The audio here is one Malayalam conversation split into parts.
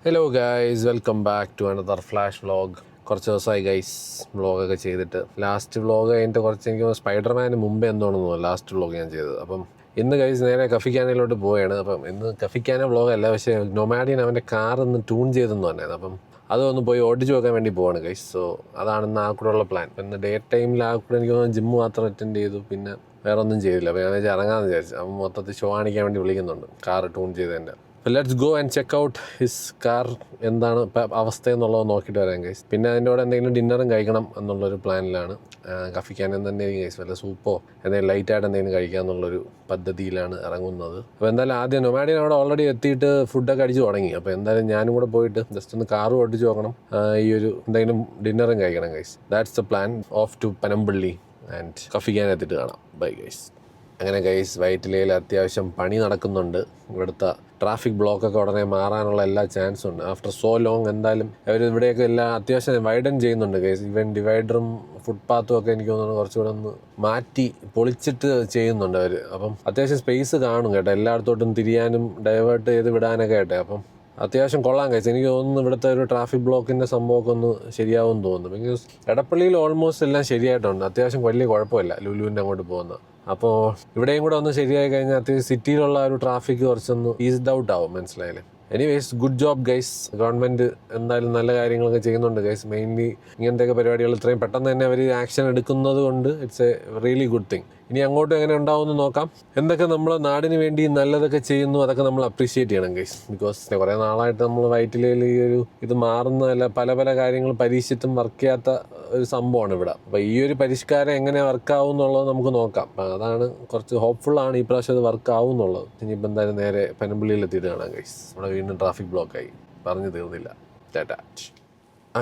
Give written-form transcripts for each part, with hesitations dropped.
Hello guys, welcome back to another flash vlog. കുറച്ച് ദിവസമായി ഗൈസ് വ്ളോഗൊക്കെ ചെയ്തിട്ട്. ലാസ്റ്റ് വ്ളോഗ് കഴിഞ്ഞിട്ട് കുറച്ച് എനിക്ക് സ്പൈഡർമാന് മുമ്പേ എന്തോണെന്നോ ലാസ്റ്റ് വ്ളോഗ് ഞാൻ ചെയ്തത്. അപ്പം ഇന്ന് ഗൈസ് നേരെ കഫിക്കാനയിലോട്ട് പോവുകയാണ്. അപ്പം ഇന്ന് കഫിക്കാന വ്ളോഗല്ല, പക്ഷേ നൊമാഡിയൻ അവൻ്റെ കാർ ഒന്ന് ട്യൂൺ ചെയ്തെന്ന് പറഞ്ഞത്. അപ്പം അതൊന്ന് പോയി ഓടിച്ച് വെക്കാൻ വേണ്ടി പോവാണ് ഗൈസ്. സോ അതാണ് ഇന്ന് ആ കൂടെ ഉള്ള പ്ലാൻ. ഇന്ന് ഡേ ടൈമിൽ ആ കൂടെ എനിക്ക് തോന്നുന്നു ജിമ്മ് മാത്രം അറ്റൻഡ് ചെയ്തു, പിന്നെ വേറെ ഒന്നും ചെയ്തില്ല. അപ്പോൾ ഞാൻ ഇറങ്ങാമെന്ന് വിചാരിച്ചു. അവൻ മൊത്തത്തിൽ ഷോ കാണിക്കാൻ വേണ്ടി വിളിക്കുന്നുണ്ട് കാർ ട്യൂൺ ചെയ്തതിൻ്റെ. Let's go and check out his car. എന്താണ് ഇപ്പം അവസ്ഥ എന്നുള്ളത് നോക്കിയിട്ട് വരാം ഗൈസ്. പിന്നെ അതിൻ്റെ കൂടെ എന്തെങ്കിലും ഡിന്നറും കഴിക്കണം എന്നുള്ളൊരു പ്ലാനിലാണ്. കഫിക്കാൻ തന്നെ ഗൈസ് വല്ല സൂപ്പോ എന്തെങ്കിലും ലൈറ്റായിട്ട് എന്തെങ്കിലും കഴിക്കുക എന്നുള്ളൊരു പദ്ധതിയിലാണ് ഇറങ്ങുന്നത്. അപ്പോൾ എന്തായാലും ആദ്യം നൊമാഡിയൻ അവിടെ ഓൾറെഡി എത്തിയിട്ട് ഫുഡൊക്കെ അടിച്ച് തുടങ്ങി. അപ്പോൾ എന്തായാലും ഞാനും കൂടെ പോയിട്ട് ജസ്റ്റ് ഒന്ന് കാറും ഓടിച്ച് നോക്കണം, ഈ ഒരു എന്തെങ്കിലും ഡിന്നറും കഴിക്കണം guys. That's the plan. Off to Panampilly and കഫിക്കാൻ എത്തിയിട്ട് കാണാം. Bye guys. അങ്ങനെ ഗൈസ് വൈറ്റിലയിൽ അത്യാവശ്യം പണി നടക്കുന്നുണ്ട്. ഇവിടുത്തെ ട്രാഫിക് ബ്ലോക്കൊക്കെ ഉടനെ മാറാനുള്ള എല്ലാ ചാൻസും ഉണ്ട്. ആഫ്റ്റർ സോ ലോങ് എന്തായാലും അവർ ഇവിടെയൊക്കെ എല്ലാം അത്യാവശ്യം വൈഡൻ ചെയ്യുന്നുണ്ട് ഗൈസ്. ഈവൻ ഡിവൈഡറും ഫുട്പാത്തും ഒക്കെ എനിക്ക് തോന്നുന്നു കുറച്ചുകൂടെ ഒന്ന് മാറ്റി പൊളിച്ചിട്ട് ചെയ്യുന്നുണ്ട് അവർ. അപ്പം അത്യാവശ്യം സ്പേസ് കാണും കേട്ടോ, എല്ലായിടത്തോട്ടും തിരിയാനും ഡൈവേർട്ട് ചെയ്ത് വിടാനൊക്കെ ആട്ടെ. അപ്പം അത്യാവശ്യം കൊള്ളാൻ കഴിച്ചു. എനിക്ക് തോന്നുന്നു ഇവിടുത്തെ ഒരു ട്രാഫിക് ബ്ലോക്കിൻ്റെ സംഭവമൊക്കെ ഒന്ന് ശരിയാവും തോന്നുന്നു. ബിക്കോസ് എടപ്പള്ളിയിൽ ഓൾമോസ്റ്റ് എല്ലാം ശരിയായിട്ടുണ്ട്. അത്യാവശ്യം വലിയ കുഴപ്പമില്ല ലുലുവിൻ്റെ അങ്ങോട്ട് പോകുന്നത്. അപ്പോൾ ഇവിടെയും കൂടെ ഒന്ന് ശരിയായി കഴിഞ്ഞാൽ അത്യാവശ്യം സിറ്റിയിലുള്ള ഒരു ട്രാഫിക് കുറച്ചൊന്ന് ഈസ്ഡ് ഔട്ട് ആവും. മനസ്സിലായില്ലേ? Anyways good job guys. Government എന്തായാലും നല്ല കാര്യങ്ങളൊക്കെ ചെയ്യുന്നുണ്ട് ഗൈസ്. മെയിൻലി ഇങ്ങനത്തെയൊക്കെ പരിപാടികൾ ഇത്രയും പെട്ടെന്ന് തന്നെ അവർ ആക്ഷൻ എടുക്കുന്നത് കൊണ്ട് it's A really good thing. ഇനി അങ്ങോട്ടും എങ്ങനെ ഉണ്ടാവുമെന്ന് നോക്കാം. എന്തൊക്കെ നമ്മൾ നാടിന് വേണ്ടി നല്ലതൊക്കെ ചെയ്യുന്നു അതൊക്കെ നമ്മൾ അപ്രീഷിയേറ്റ് ചെയ്യണം ഗൈസ്. ബിക്കോസ് കുറേ നാളായിട്ട് നമ്മൾ വൈറ്റിലയിൽ ഈ ഒരു ഇത് മാറുന്നതല്ല, പല പല കാര്യങ്ങൾ പരീക്ഷിച്ചിട്ടും വർക്ക് ചെയ്യാത്ത ഒരു സംഭവമാണ് ഇവിടെ. അപ്പോൾ ഈ ഒരു പരിഷ്കാരം എങ്ങനെ വർക്കാവും എന്നുള്ളത് നമുക്ക് നോക്കാം. അതാണ് കുറച്ച് ഹോപ്പ്ഫുള്ളാണ് ഈ പ്രാവശ്യം അത് വർക്ക് ആവും എന്നുള്ളത്. ഇനിയിപ്പോൾ എന്തായാലും നേരെ പനമ്പള്ളിയിൽ എത്തിയിട്ട് കാണാം ഗൈസ്. നമ്മുടെ വീണ്ടും ട്രാഫിക് ബ്ലോക്കായി, പറഞ്ഞു തീർന്നില്ല. ടാറ്റാ.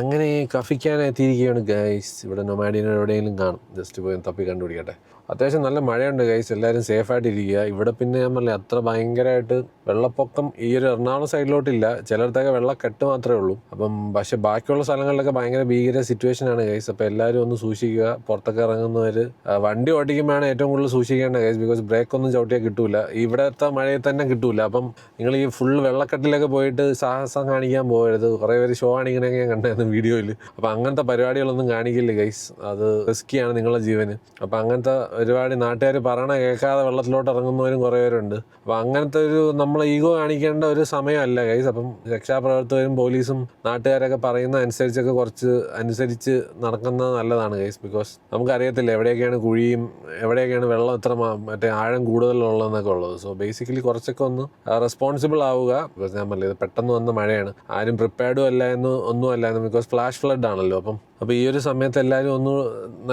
അങ്ങനെ കഫിക്കാൻ എത്തിയിരിക്കുകയാണ് ഗൈസ്. ഇവിടെ നൊമാഡിയൻ എവിടെയെങ്കിലും കാണും, ജസ്റ്റ് പോയി തപ്പി കണ്ടുപിടിക്കട്ടെ. അത്യാവശ്യം നല്ല മഴയുണ്ട് ഗൈസ്, എല്ലാവരും സേഫായിട്ടിരിക്കുക. ഇവിടെ പിന്നെ ഞാൻ പറഞ്ഞില്ല അത്ര ഭയങ്കരമായിട്ട് വെള്ളപ്പൊക്കം ഈ ഒരു എറണാകുളം സൈഡിലോട്ടില്ല. ചിലയിടത്തൊക്കെ വെള്ളക്കെട്ട് മാത്രമേ ഉള്ളൂ. അപ്പം പക്ഷേ ബാക്കിയുള്ള സ്ഥലങ്ങളിലൊക്കെ ഭയങ്കര ഭീകര സിറ്റുവേഷനാണ് ഗൈസ്. അപ്പോൾ എല്ലാവരും ഒന്ന് സൂക്ഷിക്കുക. പുറത്തൊക്കെ ഇറങ്ങുന്നവർ വണ്ടി ഓടിക്കുമ്പോഴാണ് ഏറ്റവും കൂടുതൽ സൂക്ഷിക്കേണ്ട ഗൈസ്. ബിക്കോസ് ബ്രേക്കൊന്നും ചവിട്ടിയാൽ കിട്ടൂല, ഇവിടത്തെ മഴയിൽ തന്നെ കിട്ടൂല. അപ്പം നിങ്ങൾ ഈ ഫുൾ വെള്ളക്കെട്ടിലൊക്കെ പോയിട്ട് സാഹസം കാണിക്കാൻ പോകരുത്. കുറേ പേര് ഷോ കാണിക്കണൊക്കെ ഞാൻ കണ്ടായിരുന്നു വീഡിയോയിൽ. അപ്പോൾ അങ്ങനത്തെ പരിപാടികളൊന്നും കാണിക്കില്ല ഗൈസ്, അത് റിസ്ക്കിയാണ് നിങ്ങളുടെ ജീവന്. അപ്പോൾ അങ്ങനത്തെ ഒരുപാട് നാട്ടുകാർ പറയണ കേൾക്കാതെ വെള്ളത്തിലോട്ട് ഇറങ്ങുന്നവരും കുറേ പേരുണ്ട്. അപ്പോൾ അങ്ങനത്തെ ഒരു നമ്മൾ ഈഗോ കാണിക്കേണ്ട ഒരു സമയമല്ല ഗൈസ്. അപ്പം രക്ഷാപ്രവർത്തകരും പോലീസും നാട്ടുകാരൊക്കെ പറയുന്ന അനുസരിച്ചൊക്കെ കുറച്ച് അനുസരിച്ച് നടക്കുന്നത് നല്ലതാണ് ഗൈസ്. ബിക്കോസ് നമുക്കറിയത്തില്ല എവിടെയൊക്കെയാണ് കുഴിയും എവിടെയൊക്കെയാണ് വെള്ളം എത്ര മറ്റേ ആഴം കൂടുതലുള്ളതെന്നൊക്കെ ഉള്ളത്. സോ ബേസിക്കലി കുറച്ചൊക്കെ ഒന്ന് റെസ്പോൺസിബിൾ ആവുക. ബിക്കോസ് ഞാൻ പറഞ്ഞത് പെട്ടെന്ന് വന്ന മഴയാണ്, ആരും പ്രിപ്പയർഡും അല്ല എന്ന് ഒന്നും അല്ലായിരുന്നു. ബിക്കോസ് ഫ്ലാഷ് ഫ്ലഡ് ആണല്ലോ. അപ്പോൾ ഈ ഒരു സമയത്ത് എല്ലാവരും ഒന്ന്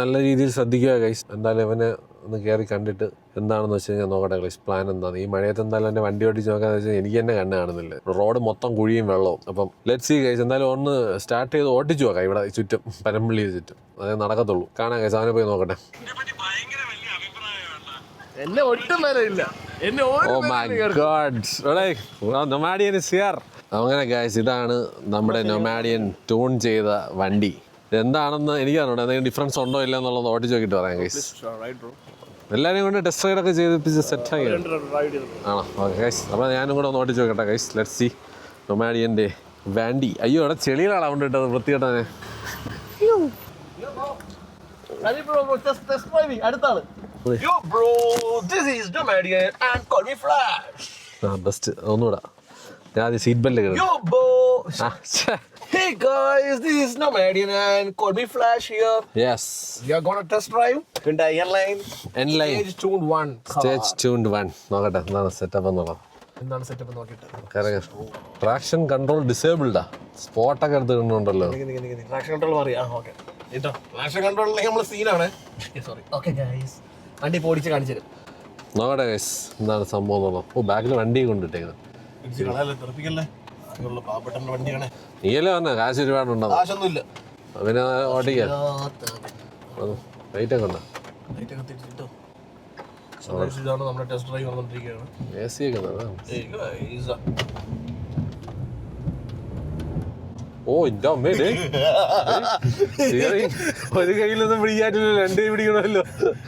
നല്ല രീതിയിൽ ശ്രദ്ധിക്കുക ഗൈസ്. എന്തായാലും ഇവനെ ഒന്ന് കയറി കണ്ടിട്ട് എന്താണെന്ന് വെച്ച് കഴിഞ്ഞാൽ നോക്കട്ടെ ഗൈസ്, പ്ലാൻ എന്താണ്. ഈ മഴയത്ത് എന്തായാലും എൻ്റെ വണ്ടി ഓടിച്ച് നോക്കാന്ന് വെച്ചാൽ എനിക്ക് തന്നെ കണ്ണ് കാണുന്നില്ല, റോഡ് മൊത്തം കുഴിയും വെള്ളവും. അപ്പം ലെറ്റ്സ് സീ ഗൈസ്. എന്തായാലും ഒന്ന് സ്റ്റാർട്ട് ചെയ്ത് ഓടിച്ചു നോക്കാം ഇവിടെ ചുറ്റും, പനമ്പള്ളി ചുറ്റും. അതേ നടക്കത്തുള്ളൂ. കാണാം ഗൈസ്, അവനെ പോയി നോക്കട്ടെ. എന്നെ ഒട്ടും വരയില്ല. അങ്ങനെ ഗൈസ്, ഇതാണ് നമ്മുടെ നൊമാഡിയൻ ട്യൂൺ ചെയ്ത വണ്ടി. എന്താണെന്ന് എനിക്ക് അറിയണം, എന്തെങ്കിലും ഡിഫറൻസ് ഉണ്ടോ ഇല്ല എന്നുള്ളത് ഓടിച്ച് നോക്കിയിട്ട് പറയാം ഗൈസ്. എല്ലാവരെയും കൊണ്ട് ടെസ്റ്റ് റൈഡൊക്കെ ചെയ്തിപ്പിച്ച് സെറ്റായി ആണോ? ഓക്കെ ഗൈസ്, അപ്പോൾ ഞാനും കൂടെ ഒന്ന് ഓടിച്ച് നോക്കട്ടെ ഗൈസ്. ലെറ്റ്സ് സീ നൊമാഡിയൻ്റെ വണ്ടി. അയ്യോ, ഇവിടെ ചെളിയിലാണ് കൊണ്ടിട്ടത് വൃത്തികെട്ടനെ. ബെസ്റ്റ് ഒന്നുകൂടാ. ഞാൻ സീറ്റ് ബെൽറ്റ് കയറി. Hey guys, this is Nomadian and call me Flash here. Yes. We are gonna test drive Hyundai N-Line. Stage tuned 1. Stage tuned 1. നോക്കട്ടെ എന്താണ് സെറ്റപ്പ് എന്നുള്ളത്. എന്താണ് സെറ്റപ്പ് നോക്കിയിട്ട്. ട്രാക്ഷൻ കൺട്രോൾ ഡിസേബിൾഡാ. സ്പോട്ടൊക്കെ എടുത്തിട്ടുണ്ടല്ലോ. ട്രാക്ഷൻ കൺട്രോൾ മാറി. ഓക്കെ. ഇട്ടോ ട്രാക്ഷൻ കൺട്രോളിലേക്ക് നമ്മൾ സീനാണ്. സോറി. ഓക്കെ ഗൈസ്, വണ്ടി പോടിച്ച് കാണിച്ചു തരും. നോക്കട്ടെ ഗൈസ് എന്താണ് സംഭവം എന്നുള്ളത്. ഓ, ബാക്കിൽ വണ്ടി കൊണ്ടിട്ടേക്കുന്നത്. നീയല്ലേ പറഞ്ഞ കാശ് ഒരുപാടുണ്ടോ? പിന്നെ ഓടിക്കാം. ലൈറ്റൊക്കെ ഉണ്ടോ? എ സി ഒക്കെ ഓ എന്റെ അമ്മേ സ്റ്റിയറിംഗ് ഒരു കയ്യിലൊന്നും പിടിക്കാറ്റില്ല, രണ്ട് കൈ പിടിക്കണമല്ലോ.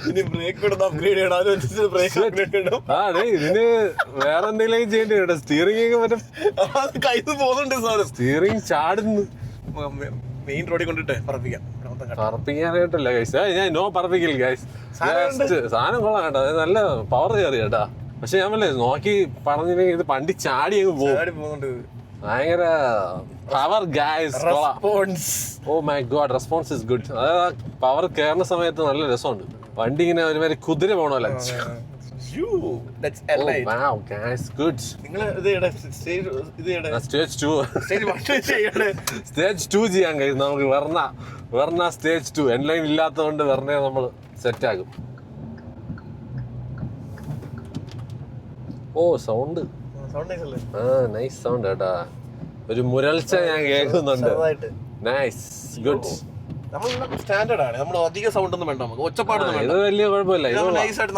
ഇനി ബ്രേക്ക് ഇടുന്ന അപ്ഗ്രേഡ് ചെയ്യണം, ബ്രേക്ക് അപ്ഗ്രേഡ് ചെയ്യണം. ആ ഇതിന് വേറെ എന്തെങ്കിലും ചെയ്യേണ്ടി കേട്ടോ. സ്റ്റിയറിംഗ് ഒക്കെ മറ്റേ കയ്യിൽ പോകുന്നുണ്ട് സാറ്. സ്റ്റിയറിംഗ് ചാടുന്നു. മെയിൻ റോഡിൽ കൊണ്ടിട്ട് പറപ്പിക്കാം. പറപ്പിക്കാനായിട്ടല്ല ഗൈസ്, ഞാൻ നോ പറപ്പിക്കില്ല ഗൈസ്. സാധനം കൊള്ളാം കേട്ടോ, നല്ല പവർ കയറി കേട്ടാ. പക്ഷെ ഞാൻ പറഞ്ഞേ നോക്കി പറഞ്ഞില്ലെങ്കിൽ ഇത് പണ്ടി ചാടി അങ്ങ് പോകുന്നുണ്ട്. ഭയങ്കര power guys. Oh my god, response is good. അതായത് പവർ കയറുന്ന സമയത്ത് നല്ല രസമുണ്ട്. വണ്ടി ഇങ്ങനെ ഒരുമാതിരി കുതിര പോണല്ലോ. സ്റ്റേജ് 2 ചെയ്യാൻ കഴിയും നമുക്ക്. വെർണ സ്റ്റേജ് 2 എൻലൈൻ ഇല്ലാത്തതുകൊണ്ട് വെർണ നമ്മൾ സെറ്റ് ആകും. ഓ സൗണ്ട്, ആ നൈസ് സൗണ്ട് കേട്ടാ. ഒരു മുരൾച്ച ഞാൻ കേൾക്കുന്നുണ്ട്. Nice good. സ്റ്റാൻഡേർഡ് ആണ്, നമ്മൾ അധികം സൗണ്ട് ഒന്നും വേണ്ട, നമുക്ക് ഒച്ചപ്പാടൊന്നും വേണ്ട. ഇത് വലിയ കുഴപ്പമില്ല,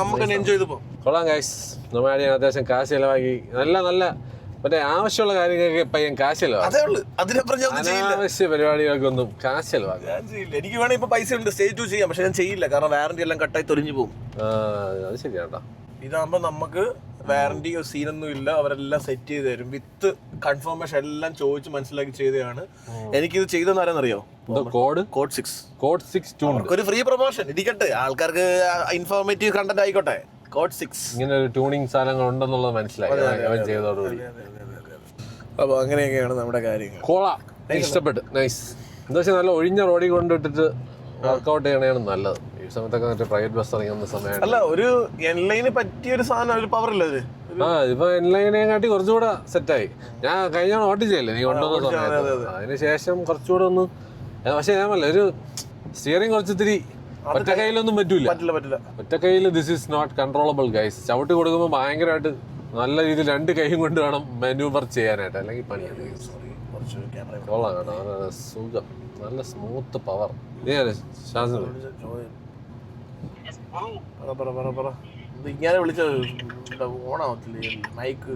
നമുക്ക് എൻജോയ് ചെയ്ത് പോകാം. കൊള്ളാം ഗൈസ്. നമ്മുടെ അത്യാവശ്യം കാശ് ചെലവാക്കി നല്ല മറ്റേ ആവശ്യമുള്ള കാര്യങ്ങൾക്ക് പയ്യൻ കാശ് ചെലവാക്കി. അനാവശ്യ പരിപാടികൾക്കൊന്നും കാശ് ചെലവാക്കി. എനിക്ക് വേണേ ഇപ്പൊ പൈസ ഉണ്ട്, സ്റ്റേജ് 2 ചെയ്യാം, പക്ഷെ ഞാൻ ചെയ്യില്ല. കാരണം വാറന്റി എല്ലാം കട്ടായി തൊലിഞ്ഞു പോകും. അത് ശരിയാട്ടോ. ഇതാകുമ്പോ നമുക്ക് വാറന്റി സീനൊന്നും ഇല്ല, അവരെല്ലാം സെറ്റ് ചെയ്ത് തരും വിത്ത് കൺഫർമേഷൻ എല്ലാം ചോദിച്ച് മനസ്സിലാക്കി ചെയ്തതാണ്. എനിക്കിത് ചെയ്തെന്ന് ആരെന്നറിയോ? കോഡ് 6 ഒരു ഫ്രീ പ്രൊമോഷൻ ഇരിക്കട്ടെ, ആൾക്കാർക്ക് ഇൻഫോർമേറ്റീവ് കണ്ടന്റ് ആയിക്കോട്ടെ. കോഡ് 6 ഇങ്ങനെ ഒരു ട്യൂണിങ് സാധനങ്ങൾ ഉണ്ടെന്നുള്ളത് മനസ്സിലായി ചെയ്തോടുകൂടി. അപ്പൊ അങ്ങനെയൊക്കെയാണ് നമ്മുടെ കാര്യങ്ങൾ. കൊള്ളാം, ഇഷ്ടപ്പെട്ടു. നൈസ്. എന്താ വെച്ചാൽ നല്ല ഒഴിഞ്ഞ റോഡിൽ കൊണ്ടിട്ടിട്ട് വർക്കൗട്ട് ചെയ്യണതാണ് നല്ലത്. ഈ സമയത്തൊക്കെ മറ്റേ പ്രൈവറ്റ് ബസ് ഇറങ്ങുന്ന സമയമാണ്. അല്ല, ഒരു എൻലൈന് പറ്റിയ ഒരു സാധനം, ഒരു പവർ ഇല്ല ഇത്. ഇപ്പൊ എൻലൈനെ കാട്ടി കുറച്ചുകൂടെ സെറ്റായി. ഞാൻ കഴിഞ്ഞ ഓട്ടിച്ചല്ലേ നീ കൊണ്ടുവന്ന സമയത്ത്, അതിനുശേഷം കുറച്ചുകൂടെ ഒന്ന്. പക്ഷെ ഞാൻ പറയില്ല, ഒരു സ്റ്റിയറിംഗ് കുറച്ചിത്തിരി ഒറ്റ കയ്യിലൊന്നും പറ്റൂല. ഒറ്റ കയ്യിൽ this is not controllable guys. ചവിട്ടി കൊടുക്കുമ്പോൾ ഭയങ്കരമായിട്ട് നല്ല രീതിയിൽ രണ്ട് കൈയും കൊണ്ട് വേണം മാനൂവർ ചെയ്യാനായിട്ട്, അല്ലെങ്കിൽ പണിയാണ്. കൊള്ളാം കേട്ടോ, സുഖം, നല്ല സ്മൂത്ത് പവർ. ഇങ്ങനെ വിളിച്ചത് ഓണാവത്തില്ലേ മൈക്ക്?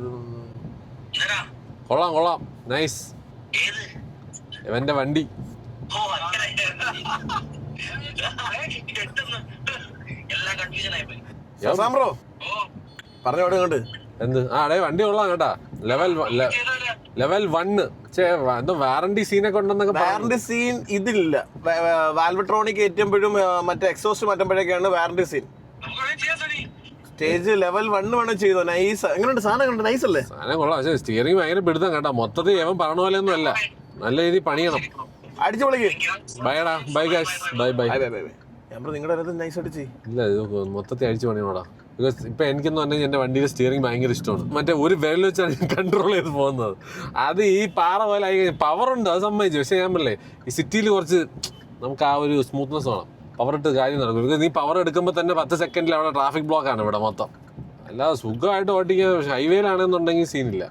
കൊള്ളാം, നൈസ്. ഇവന്റെ വണ്ടി പറഞ്ഞോട് കണ്ട് എന്ത്? അടേ വണ്ടി കൊള്ളാം കേട്ടാ. ലെവൽ 1 എന്തോ വാറന്റി സീനൊക്കെ ഉണ്ടെന്നൊക്കെ. വാറന്റി സീൻ ഇതില്ല. വാൽവട്രോണിക് കയറ്റുമ്പോഴും മറ്റേ എക്സോസ്റ്റ് മാറ്റുമ്പോഴൊക്കെയാണ് വാറന്റി സീൻ. സ്റ്റേജ് ലെവൽ 1 വേണം ചെയ്തോ. നൈസ്. എങ്ങനെയുണ്ട് സാധനം? കണ്ട് നൈസ് അല്ലേ? സാധനം കൊള്ളാം. പക്ഷേ സ്റ്റിയറിംഗ് ഭയങ്കര പിടുത്തം കേട്ടാ. മൊത്തത്തിൽ എവൻ പറഞ്ഞ പോലെ ഒന്നും അല്ല, നല്ല രീതിയിൽ പണിയണം. അടിച്ചു പൊളിക്ക്. Bye guys, bye. നിങ്ങളുടെ നൈസ് അടിച്ച് ഇല്ല, ഇത് മൊത്തത്തിൽ അടിച്ചു പണിയോടാ. ബിക്കോസ് ഇപ്പൊ എനിക്കെന്ന് പറഞ്ഞാൽ എന്റെ വണ്ടിയുടെ സ്റ്റിയറിംഗ് ഭയങ്കര ഇഷ്ടമാണ്. മറ്റേ ഒരു വിരൽ വെച്ചാണ് ഞാൻ കൺട്രോൾ ചെയ്ത് പോകുന്നത്. അത് ഈ പാറ പോലെ ആയി കഴിഞ്ഞാൽ പവറുണ്ട്, അത് സമ്മതിച്ചു. പക്ഷെ ഞാൻ പറഞ്ഞില്ലേ, ഈ സിറ്റിയിൽ കുറച്ച് നമുക്ക് ആ ഒരു സ്മൂത്ത്നെസ് വേണം. പവർ ഇട്ട് കാര്യം നടക്കും. ബിക്കോസ് നീ പവർ എടുക്കുമ്പോൾ തന്നെ 10 സെക്കൻഡിൽ അവിടെ ട്രാഫിക് ബ്ലോക്ക് ആണ് ഇവിടെ മൊത്തം. അല്ലാതെ സുഖമായിട്ട് ഓട്ടിക്കാൻ. ഹൈവേയിലാണെന്നുണ്ടെങ്കിൽ സീനില്ല.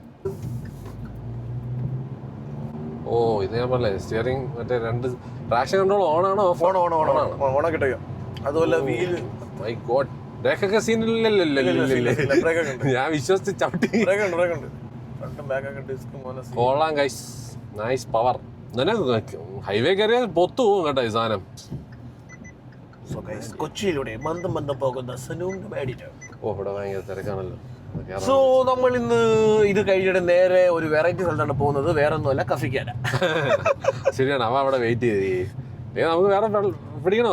ഓ ഇത് ഞാൻ പറഞ്ഞേ, സ്റ്റിയറിംഗ് മറ്റേ 2 ട്രാക്ഷൻ കൺട്രോൾ ഓണാണോ ഓണാക്കിട്ടോ? അതുപോലെ വീല്. മൈ ഗോഡ്, ബ്രേക്കൊക്കെ സീനില്ലല്ലോ. ഞാൻ വിശ്വസിച്ച് ചവിട്ടി. കൊള്ളാം ഗൈസ്, നൈസ് പവർ. ഹൈവേ കയറിയാൽ പൊത്തു പോകും കേട്ടോ ഈ സാധനം. കൊച്ചിയിലൂടെ മന്ദം പോകുന്ന ഓ ഇവിടെ ഭയങ്കര തിരക്കാണല്ലോ. സോ നമ്മൾ ഇന്ന് ഇത് കഴിഞ്ഞിട്ട് നേരെ ഒരു വെറൈറ്റി സ്ഥലത്താണ് പോകുന്നത്. വേറെ ഒന്നുമല്ല, കഫിക്കാന. ശരിയാണ്, അവ അവിടെ വെയിറ്റ് ചെയ്ത്. നമുക്ക് വേറെ പിടിക്കണോ?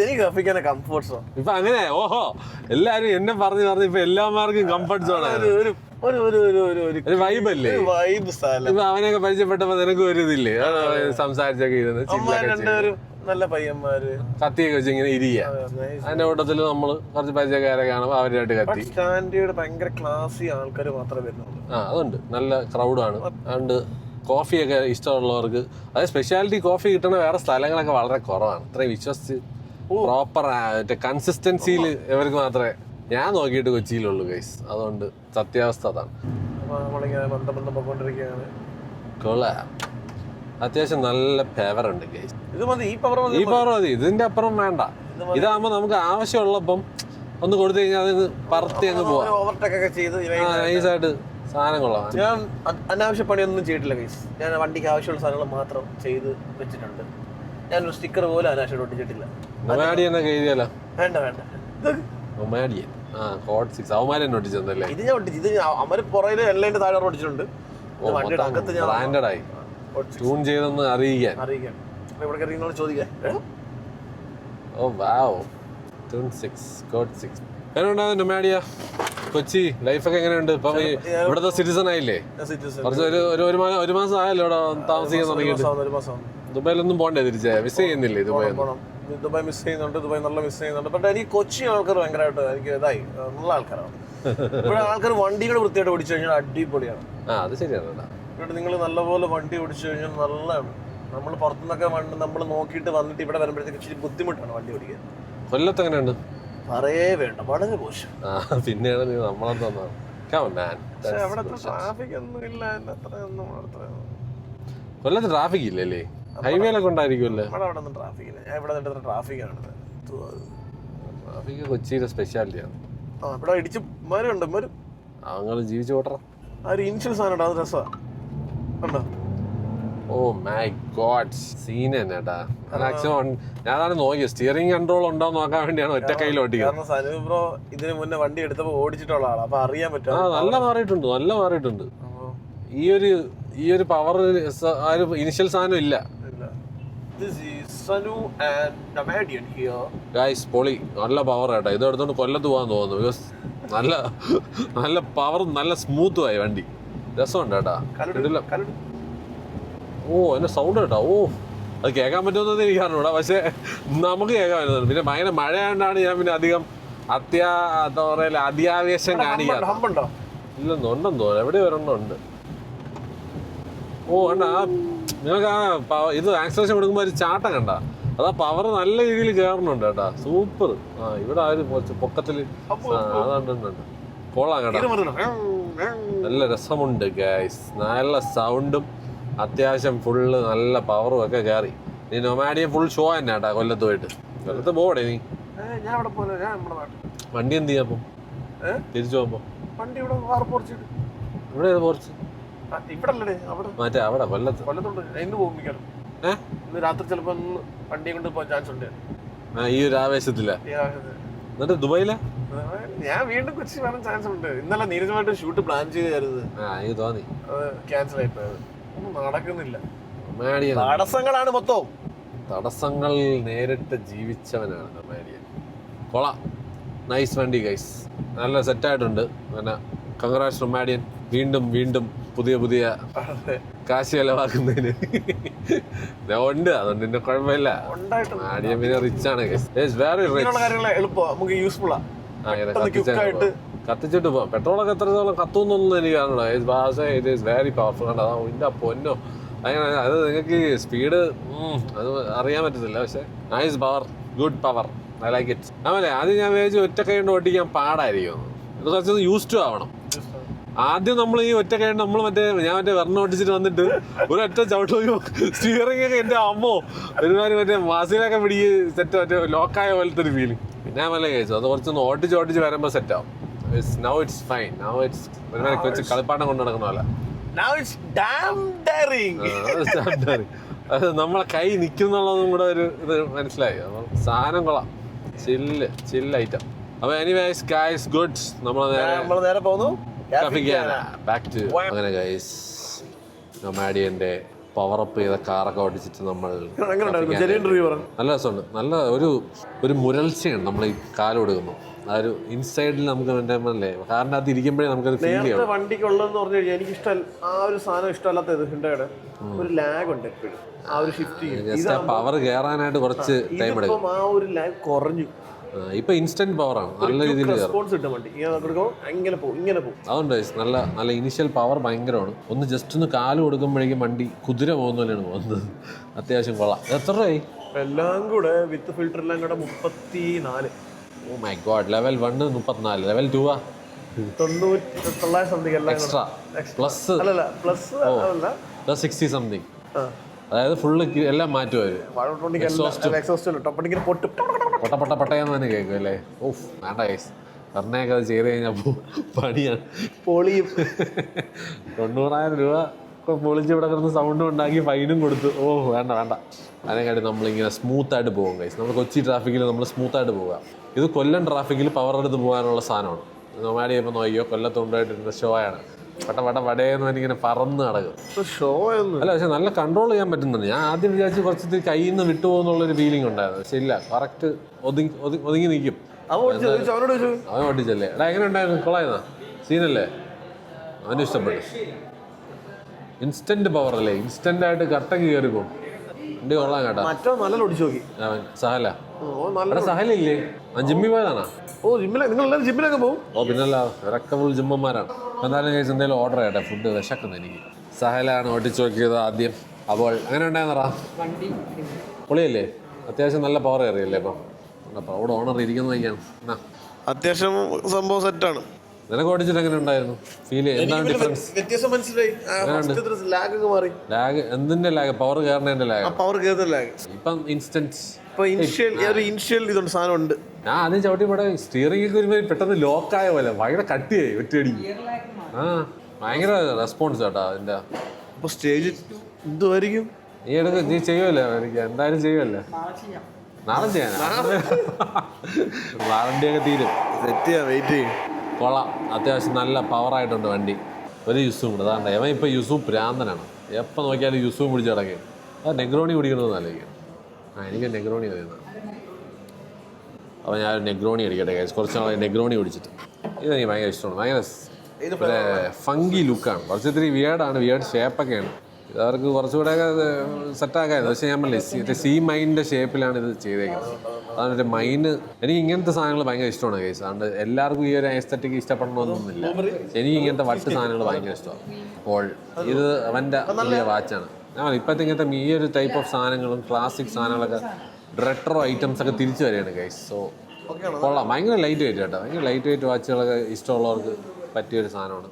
എനിക്ക് കഫിക്കാന കംഫർട്ട്സോ ഇപ്പൊ അങ്ങനെ. ഓഹോ, എല്ലാരും എന്നെ പറഞ്ഞ് ഇപ്പൊ എല്ലാമാർക്കും കംഫർട്ട് സോൺ ആണ്. ഒരു വൈബല്ലേ? ഇപ്പൊ അവനെയൊക്കെ പരിചയപ്പെട്ടപ്പോ നിനക്ക് ഒരു ഇതില്ലേ, സംസാരിച്ചൊക്കെ ഇരുന്ന് നല്ല പയ്യന്മാര് കത്തിയൊക്കെ വെച്ച് ഇങ്ങനെ ഇരിക്കുക. അതിന്റെ കൂട്ടത്തിൽ നമ്മള് കുറച്ച് പരിചയക്കാരെ കാണുമ്പോ അവരായിട്ട് കത്തി. സ്റ്റാൻഡേർഡ് ഭയങ്കര ക്ലാസി ആൾക്കാർ മാത്രമേ വരുന്നുള്ളൂ. അതുണ്ട്, നല്ല ക്രൗഡാണ്. അതുകൊണ്ട് കോഫിയൊക്കെ ഇഷ്ടമുള്ളവർക്ക്, അതായത് സ്പെഷ്യാലിറ്റി കോഫി കിട്ടുന്ന വേറെ സ്ഥലങ്ങളൊക്കെ വളരെ കുറവാണ്. അത്രയും വിശ്വസിച്ച് പ്രോപ്പർ കൺസിസ്റ്റൻസിയിൽ ഇവർക്ക് മാത്രമേ ഞാൻ നോക്കിയിട്ട് കൊച്ചിയിലുള്ളൂ ഗൈസ്. അതുകൊണ്ട് സത്യാവസ്ഥ അതാണ്. കൊള്ളാം, അത്യാവശ്യം നല്ല പവർ ഉണ്ട് ഗൈസ്. ഈ പവർ മതി, ഇതിന്റെ അപ്പുറം വേണ്ട. ഇതാകുമ്പോ നമുക്ക് ആവശ്യമുള്ളപ്പം ഒന്ന് കൊടുത്തു കഴിഞ്ഞാൽ അത് പറത്തി അങ്ങ് പോവാം. നൈസായിട്ട് സാധനം കൊള്ളാം. ഞാൻ അനാവശ്യ പണിയൊന്നും ചെയ്തിട്ടില്ല ഗൈസ്. ഞാൻ വണ്ടിക്ക് ആവശ്യമുള്ള സാധനങ്ങൾ മാത്രം ചെയ്ത് വെച്ചിട്ടുണ്ട്. ഞാനൊരു സ്റ്റിക്കർ പോലും അനാവശ്യം ഒട്ടിച്ചിട്ടില്ല. നൊമാഡിയൻ എന്നൊക്കെ എഴുതിയാലോ? വേണ്ട വേണ്ട. നൊമാഡിയൻ കോഡ് 6 അവന്മാരെന്നെ ഒട്ടിച്ചതല്ലേ? ഇത് ഞാൻ ഒട്ടിച്ചു. ഇത് അവര് പുറകില് എല്ലാം താഴെ ഒട്ടിച്ചിട്ടുണ്ട്. വണ്ടിയുടെ അകത്ത് ഞാൻ ബ്രാൻഡഡായി ട്യൂൺ ചെയ്തെന്ന് അറിയിക്കാൻ. ഇവിടെ അറിയുന്നോട് ചോദിക്കാൻ. ഓ വാവ്, ട്യൂൺ 6 കോഡ് 6. എങ്ങനെയുണ്ടാവും നൊമാഡിയ? കൊച്ചി ലൈഫൊക്കെ എങ്ങനെയുണ്ട്? ഇപ്പം ഇവിടുത്തെ സിറ്റിസൺ ആയില്ലേ? കുറച്ച് ഒരു മാസം ആയല്ലോ ഇവിടെ താമസിക്കാൻ തുടങ്ങിയിട്ട്. ദുബായിലൊന്നും പോണ്ടേ? തിരിച്ചേ മിസ് ചെയ്യുന്നില്ലേ ദുബായ്? ദുബായ് മിസ് ചെയ്യുന്നുണ്ട്. ദുബായ് നല്ല മിസ് ചെയ്യുന്നുണ്ട്. പക്ഷേ എനിക്ക് കൊച്ചി ആൾക്കാർ ഭയങ്കരമായിട്ട് എനിക്ക് ഇതായി. നല്ല ആൾക്കാരാണ് ഇവിടെ. ആൾക്കാർ വണ്ടികൾ വൃത്തിയായിട്ട് ഓടിച്ചു കഴിഞ്ഞാൽ അടിപൊളിയാണ്. അത് ശരിയാണ്. ഇവിടെ നിങ്ങൾ നല്ലപോലെ വണ്ടി ഓടിച്ചു കഴിഞ്ഞാൽ നല്ലതാണ്. നമ്മൾ പുറത്തുനിന്നൊക്കെ വണ്ടി നമ്മൾ നോക്കിയിട്ട് വന്നിട്ട് ഇവിടെ വരുമ്പോഴത്തേക്ക് ഇച്ചിരി ബുദ്ധിമുട്ടാണ് വണ്ടി ഓടിക്കാൻ. കൊല്ലത്ത് എങ്ങനെയുണ്ട്? പറയേ വേണ്ട, വളരെ മോശം. പിന്നെയാണ് നീ നമ്മളെ തന്നത്. ട്രാഫിക് ഒന്നും ഇല്ല. കൊല്ലത്ത് ട്രാഫിക് ഇല്ലല്ലേ? ഹൈവേയിലൊക്കെ ഉണ്ടായിരിക്കുമല്ലേ? അവിടെ ട്രാഫിക് ഇല്ല. ഞാൻ ഇവിടെ നിന്നിട്ട് ട്രാഫിക്കാണ്. ട്രാഫിക് കൊച്ചിയുടെ സ്പെഷ്യാലിറ്റിയാണ്. ഇവിടെ ഇടിച്ച് മരമുണ്ട്. അങ്ങനെ ജീവിച്ചു പോട്ടറ. ആ ഒരു ഇൻഷ്യൽ സാധനം അത് രസമാണ്. കണ്ടോ? ഓ മൈ ഗോഡ്, സീൻ തന്നെട്ടാ. ഞാനാണ് നോക്കിയത് സ്റ്റിയറിംഗ് കൺട്രോൾ ഉണ്ടോ നോക്കാൻ വേണ്ടിയാണ് ഒറ്റ കയ്യിൽ ഓടിക്കുന്നത്. സനൂപ് ബ്രോ ഇതിന് മുന്നേ വണ്ടി എടുത്തപ്പോ ഓടിച്ചിട്ടുള്ള ആളാണ്. അപ്പൊ അറിയാൻ പറ്റും. നല്ല മാറിയിട്ടുണ്ട്. ഈ ഒരു പവർ ഇനിഷ്യൽ സാധനം ഇല്ല. ഗൈസ് പൊളി, നല്ല പവർ കേട്ടോ. ഇത് എടുത്തോണ്ട് കൊല്ലത്ത് പോകാൻ തോന്നുന്നു. ബിക്കോസ് നല്ല പവർ, നല്ല സ്മൂത്തും ആയി വണ്ടി. രസമുണ്ട് കേട്ടാ. ഓ എന്നെ സൗണ്ട് കേട്ടോ. ഓ അത് കേൾക്കാൻ പറ്റുമെന്ന് എനിക്ക് അറിഞ്ഞൂടാ, പക്ഷെ നമുക്ക് കേൾക്കാൻ പറ്റുന്നുണ്ട്. പിന്നെ ഭയങ്കര മഴയായതുകൊണ്ടാണ് ഞാൻ പിന്നെ അധികം എന്താ പറയല അത്യാവേശം കാണിക്കാറ്. ഇല്ലെന്ന് ഉണ്ടെന്ന് തോന്നുന്നു, എവിടെ ഒരെണ്ണമുണ്ട്. ഓ കണ്ട നിങ്ങൾക്ക് ഇത് ആക്സലേഷൻ കൊടുക്കുമ്പോൾ ഒരു ചാട്ടം കണ്ട, അതാ പവർ നല്ല രീതിയിൽ കയറുന്നുണ്ട് കേട്ടാ. സൂപ്പർ. ഇവിടെ ആരും കുറച്ച് പൊക്കത്തില് അതുണ്ട്. കൊള്ളാം കേട്ടാ. നല്ല രസമുണ്ട് ഗൈസ്. നല്ല സൗണ്ടും അത്യാവശ്യം ഫുള്ള് നല്ല പവറും ഒക്കെ കയറി. നീ നൊമാഡിയൻ ഫുൾ ഷോ തന്നെ കേട്ടാ. കൊല്ലത്ത് പോയിട്ട് കൊല്ലത്ത് പോടേ നീ. വണ്ടി എന്ത് ചെയ്യാ? അപ്പം തിരിച്ചു പോകുമ്പോ ഇവിടെ ഏത് പോർച്ച്? മറ്റേ അവിടെ കൊല്ലത്ത്. രാത്രി ചിലപ്പോ വണ്ടി കൊണ്ട് പോകാൻ ചാൻസ് ഉണ്ട്. ഈ ഒരു ആവേശത്തില്ല. എന്നിട്ട് ദുബായില ഞാൻ വീണ്ടും കൊച്ചി വരാൻ ചാൻസ് ഉണ്ട്. ഇന്നലെ നീരജമായിട്ട് ഷൂട്ട് പ്ലാൻ ചെയ്തായിരുന്നു. എനിക്ക് തോന്നി ക്യാൻസൽ ആയിപ്പോയത്. ഒന്നും നടക്കുന്നില്ല. തടസ്സങ്ങളാണ് മൊത്തം. തടസ്സങ്ങൾ നേരിട്ട് ജീവിച്ചവനാണ് നൊമാഡിയൻ. കൊള്ളാം, നൈസ് വണ്ടി ഗൈസ്. നല്ല സെറ്റായിട്ടുണ്ട്. പിന്നെ കൺഗ്രാറ്റ്സ് നൊമാഡിയൻ. വീണ്ടും പുതിയ കാശ് ചെലവാക്കുന്നതിന് ഉണ്ട്. അതുകൊണ്ട് പിന്നെ കുഴപ്പമില്ല. നൊമാഡിയൻ പിന്നെ റിച്ച് ആണ് ഗൈസ്. Very rich. കത്തിച്ചിട്ട് പോവാം. പെട്രോളൊക്കെ എത്രത്തോളം കത്തുന്നൊന്നും എനിക്ക് കാണുള്ളൂ. It is very powerful. കണ്ടോ ഇതിൻ്റെ പൊന്നോ അങ്ങനെ. അത് നിങ്ങൾക്ക് സ്പീഡ് അത് അറിയാൻ പറ്റത്തില്ല, പക്ഷെ nice power, good power, I like it. അതല്ലേ ആദ്യം ഞാൻ വിചാരിച്ചു ഒറ്റ കൈ കൊണ്ട് ഓടിക്കാൻ പാടായിരിക്കും. ഇത് കുറച്ചൊന്ന് യൂസ് ടു ആവണം. ആദ്യം നമ്മൾ ഈ ഒറ്റ കൈ നമ്മൾ ഞാൻ വെർണ്ണ ഓടിച്ചിട്ട് വന്നിട്ട് ഒരൊറ്റ ചവിട്ട് സ്റ്റിയറിംഗ് ഒക്കെ എൻ്റെ അമ്മോ ഒരുമാതിരി മാസിലൊക്കെ പിടിക്ക് സെറ്റ് ലോക്കായ പോലത്തെ ഒരു ഫീലിംഗ്. പിന്നെ ഞാൻ കഴിച്ചു അത് കുറച്ചൊന്ന് ഓടിച്ച് വരുമ്പോൾ സെറ്റ് ആവും. Now it's fine. Now it's ഒരുമാതിരി കൊച്ചു കളിപ്പാട്ടം കൊണ്ട് നടക്കുന്ന പോലെ. അത് നമ്മളെ കൈ നിൽക്കുന്നുള്ളതും കൂടെ ഒരു ഇത് മനസ്സിലായി. അപ്പം സാധനം കൊള്ളാം. ചില്ല് ഐറ്റം. അപ്പൊ എനിവേസ് ഗൈസ് ഗുഡ്. നമ്മൾ നേരെ പോകുന്നു ബാക്ക് ടു. അങ്ങനെ ഗൈസ് നൊമാഡിയന്റെ പവറപ്പ് ചെയ്ത കാറൊക്കെ ഓടിച്ചിട്ട് നമ്മൾ നല്ല രസമുണ്ട്. നല്ല ഒരു മുരൾച്ചയാണ് നമ്മൾ ഈ കാല് കൊടുക്കുമ്പോൾ. ആ ഒരു ഇൻസൈഡിൽ നമുക്ക് അല്ലേ കാറിൻ്റെ അകത്ത് ഇരിക്കുമ്പോഴേ നമുക്കത് ഫീൽ ചെയ്യാം. വണ്ടിക്കുള്ളതെന്ന് പറഞ്ഞു കഴിഞ്ഞാൽ എനിക്ക് ഇഷ്ടം ആ ഒരു സാധനം ഇഷ്ടമല്ലാത്തത് ഹിണ്ടയുടെ ഒരു ലാഗ് ഉണ്ട് എപ്പോഴും. ആ ഒരു ഷിഫ്റ്റ് പവർ കയറാനായിട്ട് കുറച്ച് ടൈം എടുക്കും. ആ ഒരു ലാഗ് കുറഞ്ഞു. ഇപ്പൊ ഇൻസ്റ്റന്റ് പവറാണ്. നല്ല രീതിയിൽ അതുകൊണ്ട് നല്ല ഇനിഷ്യൽ പവർ ഭയങ്കരമാണ്. ഒന്ന് ജസ്റ്റ് ഒന്ന് കാല് കൊടുക്കുമ്പോഴേക്കും വണ്ടി കുതിര പോകുന്ന പോലെയാണ് പോകുന്നത്. അത്യാവശ്യം കൊള്ളാം. എത്ര രൂപയായി എല്ലാം കൂടെ വിത്ത് ഫിൽറ്റർ എല്ലാം കൂടെ 34. Oh my god. Level 1 34, level 2 extra plus 60 something. അതായത് ഫുള്ള് എല്ലാം മാറ്റും. പൊട്ടയെന്ന് തന്നെ കേൾക്കും അല്ലേ? ഓഫ് വേണ്ട ഗൈസ്. പറഞ്ഞേക്കെ അത് ചെയ്ത് കഴിഞ്ഞാൽ പണിയാണ്. പൊളിയും. 90,000 രൂപ പൊളിച്ച് ഇവിടെ കിടന്ന് സൗണ്ടും ഉണ്ടാക്കി ഫൈനും കൊടുത്തു. ഓ വേണ്ട അതിനെക്കാട്ടി നമ്മളിങ്ങനെ സ്മൂത്തായിട്ട് പോകും ഗൈസ്. നമ്മൾ കൊച്ചി ട്രാഫിക്കിൽ നമ്മൾ സ്മൂത്തായിട്ട് പോവുക. ഇത് കൊല്ലം ട്രാഫിക്കിൽ പവർ എടുത്ത് പോകാനുള്ള സാധനമാണ്. നൊമാഡി ഇപ്പോൾ നോക്കിയോ, കൊല്ലത്തുണ്ടായിട്ടിരുന്ന ഷോ ആണ്. വടയെന്ന് പറഞ്ഞിങ്ങനെ പറന്ന് നടക്കും. അല്ല പക്ഷെ നല്ല കൺട്രോൾ ചെയ്യാൻ പറ്റുന്നുണ്ട്. ഞാൻ ആദ്യം വിചാരിച്ച് കുറച്ച് കയ്യിൽ നിന്ന് വിട്ടുപോകുന്നുള്ളൊരു ഫീലിംഗ് ഉണ്ടായിരുന്നു. പക്ഷെ ഇല്ല, കറക്റ്റ് ഒതുങ്ങി നിൽക്കും. അവൻ ഓട്ടിച്ചല്ലേ. എടാ എങ്ങനെ ഉണ്ടായിരുന്നു? കൊള്ളായിരുന്നാ? സീനല്ലേ? അവന് ഇഷ്ടപ്പെട്ടു. ഇൻസ്റ്റന്റ് പവർ അല്ലേ, ഇൻസ്റ്റന്റ് ആയിട്ട് കട്ടക്ക് കയറി പോകും. വണ്ടി കൊള്ളാൻ കേട്ടാ. അവൻ സഹല സഹലില്ലേ? ജിമ്മി പോയതാണോ? ജിമ്മിലൊക്കെ പോകും. ഓ പിന്നല്ല, ഇറക്ക ഫുൾ ജിമ്മന്മാരാണ്. എന്തായാലും കഴിച്ച് എന്തെങ്കിലും ഓർഡർ ചെയ്യട്ടെ, ഫുഡ് വിശക്കുന്നു എനിക്ക്. സഹലാണ് ഓട്ടിച്ച് നോക്കിയത് ആദ്യം. അപ്പോൾ അങ്ങനെ ഉണ്ടായിരുന്നറാ? പൊളിയല്ലേ? അത്യാവശ്യം നല്ല പവർ കയറിയല്ലേ? അപ്പം അവിടെ ഓണർ ഇരിക്കുന്ന വയ്യാണ്. അത്യാവശ്യം സംഭവം സെറ്റാണ്. നിനക്ക് ഓടിച്ചിട്ട് എങ്ങനെ ഉണ്ടായിരുന്നു? ഫീൽ എന്താണ് ഡിഫറൻസ്? വ്യത്യാസം മനസ്സിലായി. ലാഗ് എന്തിന്റെ ലാഗ്? പവർ കയറുന്നതിന്റെ ലാഗ്. പവർ കയറുന്ന ലാഗ്. ഇപ്പം ഇൻസ്റ്റന്റ് ഇനിഷ്യൽ ഇതുണ്ട്, സാധനം ഉണ്ട്. ഞാൻ ആദ്യം ചവിട്ടി ഇവിടെ സ്റ്റിയറിംഗ് ഒക്കെ വരുമ്പോൾ പെട്ടെന്ന് ലോക്കായ പോലെ ഭയങ്കര കട്ടിയായി ഒറ്റയടി. ഭയങ്കര റെസ്പോൺസ് കേട്ടോ അതിന്റെ. അപ്പൊ സ്റ്റേജ് എന്തുമായിരിക്കും? നീ ചെയ്യുമല്ലേ? എനിക്ക് എന്തായാലും ചെയ്യുമല്ലേ? നാളെ ചെയ്യാനാ? വാറണ്ടിയൊക്കെ തീരും. സെറ്റ് ചെയ്യാം, വെയിറ്റ് ചെയ്യും. കൊള്ളാം, അത്യാവശ്യം നല്ല പവറായിട്ടുണ്ട് വണ്ടി. ഒരു യുസും കൂടെ അതാണ്ട്. അവൻ ഇപ്പോൾ യുസും ഭ്രാന്തനാണ്. എപ്പോൾ നോക്കിയാലും യുസും പിടിച്ച് കിടക്കുകയും. അത് നെഗ്രോണി കുടിക്കണമെന്ന് ആലോചിക്കും. എനിക്ക് നെഗ്രോണി അറിയുന്നത്. അപ്പോൾ ഞാൻ നെഗ്രോണി അടിക്കട്ടെ. കുറച്ച് നാളെ നെഗ്രോണി കുടിച്ചിട്ട്. ഇതെനിക്ക് ഭയങ്കര ഇഷ്ടമാണ്. ഭയങ്കര ഫങ്കി ലുക്കാണ്. കുറച്ച് ഇത്തിരി വിയേർഡാണ്, വിയേർഡ് ഷേപ്പൊക്കെയാണ്. ഇത് അവർക്ക് കുറച്ചുകൂടെയൊക്കെ സെറ്റാക്കായിരുന്നു. പക്ഷേ ഞാൻ പറഞ്ഞില്ലേ, സി മൈനിൻ്റെ ഷേപ്പിലാണ് ഇത് ചെയ്തേക്കുന്നത്. അതാണ് മൈന്. എനിക്ക് ഇങ്ങനത്തെ സാധനങ്ങൾ ഭയങ്കര ഇഷ്ടമാണ് കേസ്. അതുകൊണ്ട് എല്ലാവർക്കും ഈ ഒരു എസ്തറ്റിക് ഇഷ്ടപ്പെടണമെന്നൊന്നുമില്ല. എനിക്ക് ഇങ്ങനത്തെ വട്ട് സാധനങ്ങൾ ഭയങ്കര ഇഷ്ടമാണ്. അപ്പോൾ ഇത് അവൻ്റെ വലിയ വാച്ചാണ്. ഞാൻ ഇപ്പോഴത്തെ ഇങ്ങനത്തെ ഈ ഒരു ടൈപ്പ് ഓഫ് സാധനങ്ങളും ക്ലാസിക് സാധനങ്ങളൊക്കെ റെട്രോ ഐറ്റംസ് ഒക്കെ തിരിച്ചു വരികയാണ് ഗൈസ്. സോ കൊള്ളാം. ഭയങ്കര ലൈറ്റ് വെയിറ്റ് കേട്ടോ. ഭയങ്കര ലൈറ്റ് വെയിറ്റ് വാച്ചുകളൊക്കെ ഇഷ്ടമുള്ളവർക്ക് പറ്റിയൊരു സാധനമാണ്.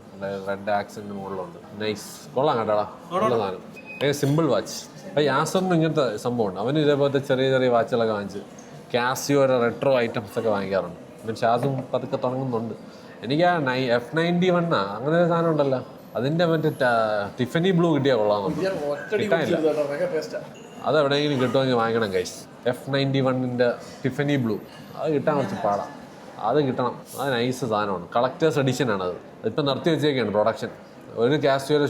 റെഡ് ആക്സിൻ്റെ മുകളിലുണ്ട്. നൈസ്, കൊള്ളാം കേട്ടോടാ. നല്ല സാധനം. ഭയങ്കര സിമ്പിൾ വാച്ച്. അപ്പോൾ യാസറിന് ഇങ്ങനത്തെ സംഭവമുണ്ട്. അവന് ഇതേപോലത്തെ ചെറിയ ചെറിയ വാച്ചുകളൊക്കെ വാങ്ങിച്ച് കാസിയോയുടെ റെട്രോ ഐറ്റംസ് ഒക്കെ വാങ്ങിക്കാറുണ്ട്. പിന്നെ ഷാസും പതുക്കെ തുടങ്ങുന്നുണ്ട്. എനിക്ക് ആ F91 അങ്ങനെ ഒരു സാധനം ഉണ്ടല്ലോ, അതിൻ്റെ മറ്റേ ടിഫനി ബ്ലൂ കിട്ടിയാൽ കൊള്ളാമെന്നുണ്ട്. കിട്ടാനില്ല. അതെവിടെയെങ്കിലും കിട്ടുമെങ്കിൽ വാങ്ങിക്കണം ഗൈസ്. F91 ടിഫനി ബ്ലൂ അത് കിട്ടാൻ കുറച്ച് പാടാം. അത് കിട്ടണം. അത് നൈസ് സാധനമാണ്. കളക്ടേഴ്സ് എഡിഷനാണ് അത്. അതിപ്പോൾ നിർത്തി വെച്ചേക്കാണ് പ്രൊഡക്ഷൻ. ഒരു കാസ്റ്റിയുടെ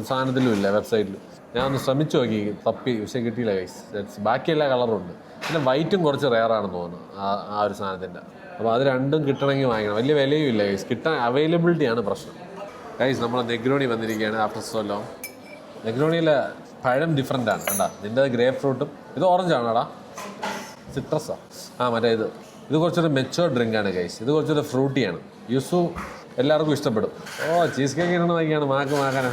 സാധനത്തിലും ഇല്ല വെബ്സൈറ്റിലും. ഞാൻ ഒന്ന് ശ്രമിച്ചു നോക്കി, തപ്പി, പക്ഷേ കിട്ടിയില്ല ഗൈസ്. ബാക്കി എല്ലാ കളറും ഉണ്ട്. പിന്നെ വൈറ്റും കുറച്ച് റെയറാണെന്ന് തോന്നുന്നു ആ ഒരു സാധനത്തിൻ്റെ. അപ്പോൾ അത് രണ്ടും കിട്ടണമെങ്കിൽ വാങ്ങിക്കണം. വലിയ വിലയും ഇല്ല ഗൈസ്. കിട്ടാൻ അവൈലബിലിറ്റിയാണ് പ്രശ്നം ഗൈസ്. നമ്മൾ നെഗ്രോണി വന്നിരിക്കുകയാണ് ആഫ്റ്റർ സോ ലോങ്. നെഗ്രോണിയിലെ പഴം ഡിഫറെൻ്റ് ആണ് കണ്ടാ. നിൻ്റെ ഗ്രേപ്പ് ഫ്രൂട്ടും ഇത് ഓറഞ്ചാണോടാ? സിട്രസാ? മറ്റേ ഇത് കുറച്ചൊരു മെച്ചുവേർഡ് ഡ്രിങ്കാണ് ഗൈസ്. ഇത് കുറച്ചൊരു ഫ്രൂട്ടിയാണ്. യുസു എല്ലാവർക്കും ഇഷ്ടപ്പെടും. ചീസ് കേക്ക് ഇടണം നോക്കിയാണ് മാക്കാനാ.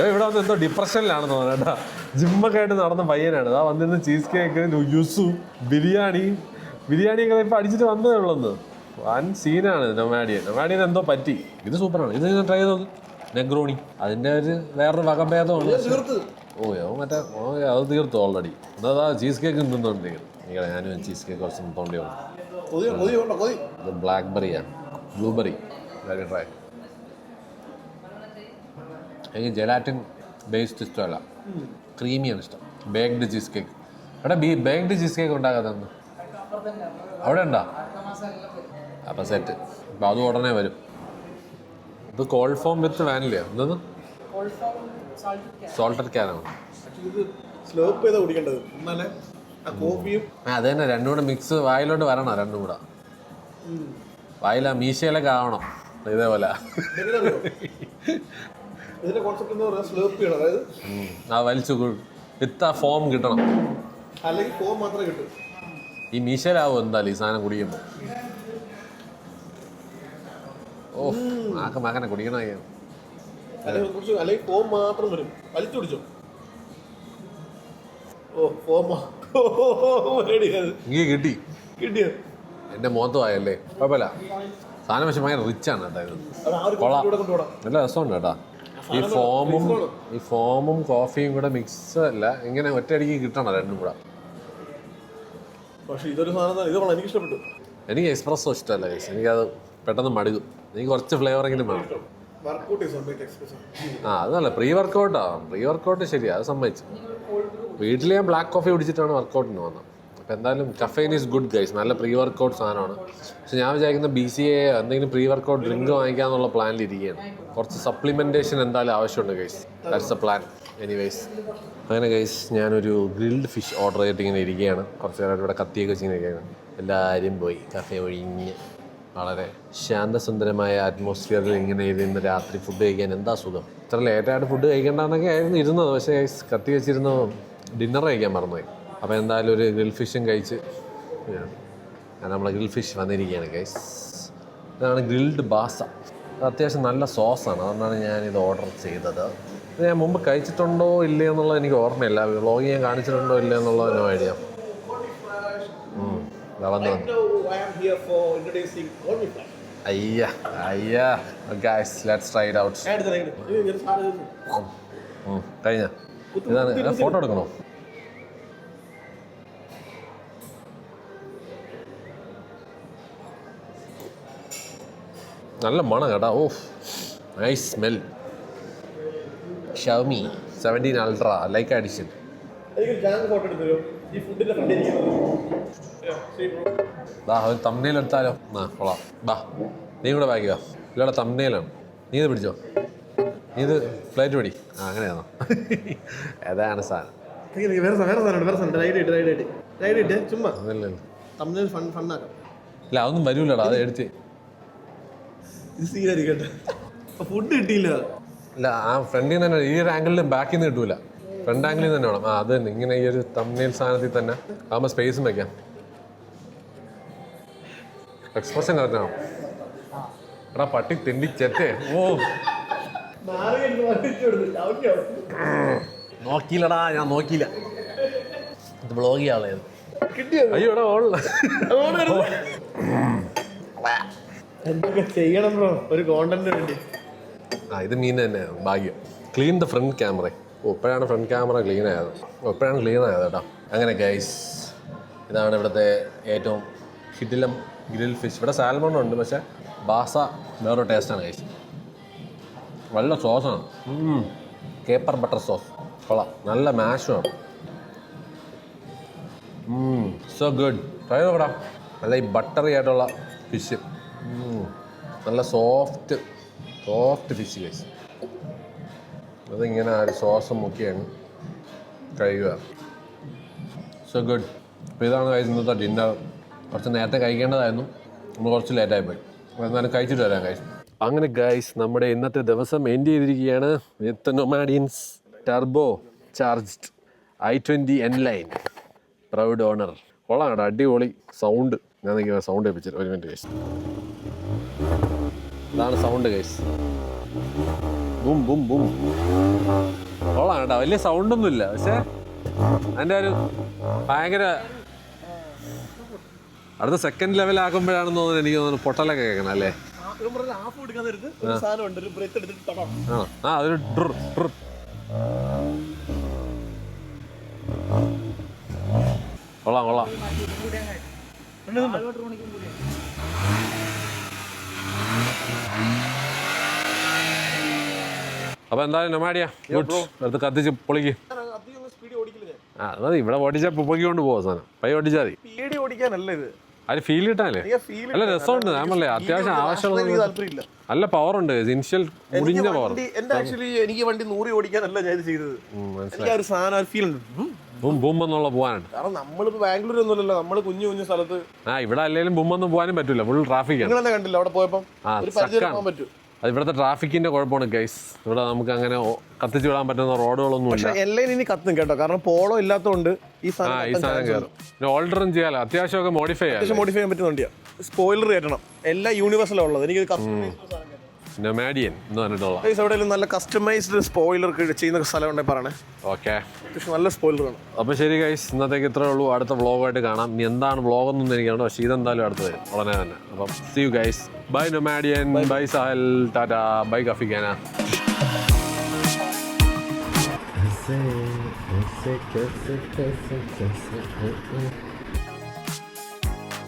ഇവിടെ വന്ന് എന്തോ ഡിപ്രഷനിലാണെന്ന് തോന്നുന്നു കേട്ടോ. ജിമ്മൊക്കെ ആയിട്ട് നടന്ന പയ്യനാണ്. അതാ വന്നിരുന്ന് ചീസ് കേക്ക്, യുസു, ബിരിയാണിയൊക്കെ ഇപ്പോൾ അടിച്ചിട്ട് വന്നതേ ഉള്ളെന്ന്. വൻ സീനാണ് നൊമാഡിയൻ എന്തോ പറ്റി. ഇത് സൂപ്പറാണ്. ഇത് ഞാൻ ട്രൈ ചെയ്ത് നോക്ക്. നെഗ്രോണി അതിൻ്റെ ഒരു വേറൊരു വകഭേദമാണ്. മറ്റേ അത് തീർത്തു ഓൾറെഡി. എന്താ ചീസ് കേക്ക് തിന്നുകൊണ്ടിരിക്കുന്നു. ഞാനും ചീസ് കേക്ക് കുറച്ച് തോണ്ടി വന്നു. ഇത് ബ്ലാക്ക്ബെറിയാണ്, ബ്ലൂബെറി. ട്രൈ. എനിക്ക് ജെലാറ്റിൻ ബേസ്ഡ് ഇഷ്ടമല്ല, ക്രീമിയാണ് ഇഷ്ടം. Baked cheese cake. അവിടെ ബേക്ക്ഡ് ചീസ് കേക്ക് ഉണ്ടാകാത്തന്ന് അവിടെ ഉണ്ടോ? അപ്പം സെറ്റ്. അപ്പം അത് ഉടനെ വരും. ഇത് കോൾഡ് ഫോം വിത്ത് വാനില. എന്തോന്ന്? Salted caramel. അത് തന്നെ, രണ്ടും കൂടെ മിക്സ് വായിലോട്ട് വരണം. രണ്ടും കൂടെ വായില മീശയിലൊക്കെ ആവണം. ഇതേപോലെ വലിച്ചു വിത്ത് ആ ഫോം കിട്ടണം. ഈ മീശയിലാവും എന്തായാലും ഈ സാധനം കുടിക്കുമ്പോൾ. മകനെ കുടിക്കണ കിട്ടി. എന്റെ മുഖത്തുമായല്ലേ, കുഴപ്പമില്ല. സാധനം പക്ഷെ ഭയങ്കര റിച്ചാണ് കേട്ടോ. ഇത് കൊള്ളാം, നല്ല രസമുണ്ട് കേട്ടോ. ഈ ഫോമും കോഫിയും കൂടെ മിക്സ് അല്ല, ഇങ്ങനെ ഒറ്റയടിക്ക് കിട്ടണം രണ്ടും കൂടെ. എനിക്ക് എക്സ്പ്രസ്സോ ഇഷ്ടമല്ല. എനിക്കത് പെട്ടെന്ന് മടുക്കും. എനിക്ക് കുറച്ച് ഫ്ലേവറെങ്കിലും വേണം. അതല്ല പ്രീ വർക്കൗട്ട് ശരിയാ, അത് സമ്മതിച്ചു. വീട്ടിൽ ഞാൻ ബ്ലാക്ക് കോഫി കുടിച്ചിട്ടാണ് വർക്കൗട്ടിന് വന്നത്. അപ്പോൾ എന്തായാലും കഫെയിൻ ഈസ് ഗുഡ് ഗൈസ്, നല്ല പ്രീ വർക്കൗട്ട് സാധനമാണ്. പക്ഷെ ഞാൻ വിചാരിക്കുന്ന BCA എന്തെങ്കിലും പ്രീ വർക്കൗട്ട് ഡ്രിങ്ക് വാങ്ങിക്കാന്നുള്ള പ്ലാനിൽ ഇരിക്കുകയാണ്. കുറച്ച് സപ്ലിമെൻറ്റേഷൻ എന്തായാലും ആവശ്യമുണ്ട് guys, that's A plan. Anyways അങ്ങനെ ഗൈസ് ഞാനൊരു ഗ്രിൽഡ് ഫിഷ് ഓർഡർ ചെയ്തിട്ട് ഇങ്ങനെ ഇരിക്കുകയാണ്. കുറച്ച് നേരം ഇവിടെ കത്തിയൊക്കെ വെച്ചിരിക്കുകയാണ്. എല്ലാവരും പോയി കഫേ ഒഴിഞ്ഞ് വളരെ ശാന്തസുന്ദരമായ അറ്റ്മോസ്ഫിയറിൽ ഇങ്ങനെ ഇരുന്ന് രാത്രി ഫുഡ് കഴിക്കാൻ എന്താ സുഖം. ഇത്ര ലേറ്റായിട്ട് ഫുഡ് കഴിക്കേണ്ടെന്നൊക്കെ ആയിരുന്നു ഇരുന്നത്. പക്ഷേ കത്തി വെച്ചിരുന്ന് ഡിന്നർ കഴിക്കാൻ മറന്നുപോയി. അപ്പോൾ എന്തായാലും ഒരു ഗ്രിൽ ഫിഷും കഴിച്ച് നമ്മളെ ഗ്രിൽ ഫിഷ് വന്നിരിക്കുകയാണ് ഗൈസ്. ഇതാണ് ഗ്രിൽഡ് ബാസ. അത്യാവശ്യം നല്ല സോസാണ്, അതുകൊണ്ടാണ് ഞാനിത് ഓർഡർ ചെയ്തത്. ഇത് ഞാൻ മുമ്പ് കഴിച്ചിട്ടുണ്ടോ ഇല്ലയോ എന്നുള്ളത് എനിക്ക് ഓർമ്മയില്ല. വ്ളോഗ് ഞാൻ കാണിച്ചിട്ടുണ്ടോ ഇല്ലയോ എന്നുള്ളത് നോ ഐഡിയ. അയ്യാ guys let's try it out. കഴിഞ്ഞ ഇതാണ്. ഫോട്ടോ എടുക്കണോ? നല്ല മണം കേട്ടോ. Oh nice smell. Xiaomi 17 ultra Leica edition. ഒരു തമ്പ്നെയിൽ എടുത്താലോ? കൊള്ളാം. ബാ നീ കൂടെ ബാക്കിയോ? ഇല്ലവിടെ തമ്പ്നെയിലാണ്. നീ ഇത് പിടിച്ചോ, നീ ഇത് ഫ്ലൈറ്റ് പിടി. അങ്ങനെയാണോ? ഏതാണ് സാധനം? ഇല്ല അതൊന്നും വരൂലടാ, അത് എടുത്ത് ഫുഡ് കിട്ടിയില്ല. ഇല്ല ആ ഫ്രണ്ടിൽ നിന്ന് തന്നെ, ഈ ഒരു ആംഗിളിൽ ബാക്കിൽ നിന്ന് കിട്ടൂല, ഫ്രണ്ട് ആംഗിളിൽ തന്നെ വേണം. അത് തന്നെ ഇങ്ങനെ ഈ ഒരു തമ്പ്നെയിൽ സാധനത്തിൽ തന്നെ ആകുമ്പോൾ സ്പേസും വെക്കാം. എക്സ്പ്രഷൻ കറക്റ്റാണോ? എടാ പട്ടി തെണ്ടി ചെറ്റേ. ഓ നോക്കിയില്ലടാ, ഞാൻ നോക്കിയില്ല. ഇത് ബ്ലോഗ് ചെയ്യാളത്. അയ്യോ എടാ എന്തൊക്കെ ചെയ്യണം ബ്രോ ഒരു കോണ്ടന്റിന് വേണ്ടി. ഇത് മീൻ തന്നെ ഭാഗ്യം. Clean the front camera. ഇപ്പോഴാണ് ഫ്രണ്ട് ക്യാമറ ക്ലീൻ ആയത്. ഇപ്പോഴാണ് ക്ലീൻ ആയത് കേട്ടോ. അങ്ങനെ ഗൈസ് ഇതാണ് ഇവിടുത്തെ ഏറ്റവും കിടിലം ഗ്രിൽ ഫിഷ്. ഇവിടെ സാൽമൺ ഉണ്ട്, പക്ഷേ ബാസ വേറൊരു ടേസ്റ്റാണ് ഗൈസ്. നല്ല സോസാണ്, കേപ്പർ ബട്ടർ സോസ്. കൊള്ളാം, നല്ല മാഷുമാണ്. So good. ട്രൈ നോക്കടാ. നല്ല ഈ ബട്ടറി ആയിട്ടുള്ള ഫിഷ്, നല്ല സോഫ്റ്റ് ഫിഷ് ഗൈസ്. അതിങ്ങനെ ഒരു സോസ് മുക്കിയാണ് കഴിയുക. So good. അപ്പോൾ ഇതാണ് ഗൈസ് ഇന്നത്തെ ഡിന്നർ. കുറച്ച് നേരത്തെ കഴിക്കേണ്ടതായിരുന്നു, നമ്മൾ കുറച്ച് ലേറ്റായി പോയി. എന്നാലും കഴിച്ചിട്ട് വരാം ഗൈസ്. അങ്ങനെ ഗൈസ് നമ്മുടെ ഇന്നത്തെ ദിവസം എൻഡ് ചെയ്തിരിക്കുകയാണ് with Nomadians turbo charged i20 N-Line proud owner. കൊള്ളാം കേട്ടോ, അടിപൊളി സൗണ്ട്. ഞാൻ നിങ്ങൾക്ക് സൗണ്ട് ഏൽപ്പിച്ചിട്ട് ഒരു മിനിറ്റ് ഗൈസ്. ഇതാണ് sound guys. Boom boom boom. കൊള്ളാം കേട്ടോ, വലിയ സൗണ്ടൊന്നുമില്ല, പക്ഷേ അതിൻ്റെ ഒരു ഭയങ്കര അടുത്ത സെക്കൻഡ് ലെവലാക്കുമ്പോഴാണെന്ന് തോന്നുന്നു. എനിക്ക് തോന്നുന്നു പൊട്ടലൊക്കെ കേൾക്കണം അല്ലേ? അതൊരു കൊള്ളാം കൊള്ളാം. അപ്പൊ എന്തായാലും നൊമാഡിയ അടുത്ത് കത്തിച്ച് പൊളിക്ക്. അത് ഇവിടെ ഓടിച്ചാൽ പൊക്കിക്കൊണ്ട് പോവാ സാധനം. പൈ ഓടിച്ചാൽ മതി. ഓടിക്കാനല്ല ഇത്, അത് ഫീൽ കിട്ടാനല്ലേ? നല്ല രസമുണ്ട്. നമ്മളെ അത്യാവശ്യം ആവശ്യമുള്ള നല്ല പവർ ഉണ്ട്. ഇനിഷ്യൽ മുടിഞ്ഞ പവർ. എനിക്ക് വണ്ടി 100 ഓടിക്കാനല്ല ഞാൻ ഇത് ചെയ്തത്. ഒരു സാധനം ഫീൽ ഉണ്ട്, ബും ബും എന്നുള്ള പോകാനുണ്ട്. കാരണം നമ്മളിപ്പോ ബാംഗ്ലൂർ ഒന്നുമല്ലല്ലോ, നമ്മള് കുഞ്ഞു സ്ഥലത്ത്. ഇവിടെ അല്ലെങ്കിലും ബുമ്മൊന്നും പോകാനും പറ്റൂല, ഫുൾ ട്രാഫിക് ആണ്. കണ്ടില്ല അവിടെ പോയപ്പോ പറ്റും. അത് ഇവിടുത്തെ ട്രാഫിക്കിന്റെ കുഴപ്പമാണ് ഗൈസ്. ഇവിടെ നമുക്ക് അങ്ങനെ കത്തിച്ചു വിടാൻ പറ്റുന്ന റോഡുകളൊന്നും ഇല്ല. എല്ലാം ഇനി കത്തും കേട്ടോ, കാരണം പോളോ ഇല്ലാത്തതുകൊണ്ട് ഈ സാധനം കയറും. പിന്നെ ഓൾട്ടറും ചെയ്യാലോ, അത്യാവശ്യമൊക്കെ മോഡിഫൈ ചെയ്യാൻ പറ്റുന്ന വണ്ടിയാണ്. സ്പോയിലർ കയറ്റണം, എല്ലാം യൂണിവേഴ്സലാണ് ഉള്ളത്. എനിക്ക് നൊമാഡിയൻ എന്ന് പറഞ്ഞിട്ടുള്ള എവിടെയെങ്കിലും നല്ല കസ്റ്റമൈസ്ഡ് സ്പോയിലർ ചെയ്യുന്ന സ്ഥലം ഉണ്ടെങ്കിൽ പറയണേ. ഓക്കെ, നല്ല സ്പോയിലർ ആണ്. അപ്പോൾ ശരി ഗൈസ്, ഇന്നത്തേക്ക് ഇത്രേ ഉള്ളൂ. അടുത്ത വ്ളോഗായിട്ട് കാണാം. ഇനി എന്താണ് വ്ളോഗൊന്നും എനിക്കാണ്, പക്ഷേ ഇതെന്തായാലും അടുത്ത് വരും ഉടനെ തന്നെ. അപ്പം see you guys. Bye Nomadian, bye Sahal, ടാറ്റ, ബൈ കഫിക്കാന.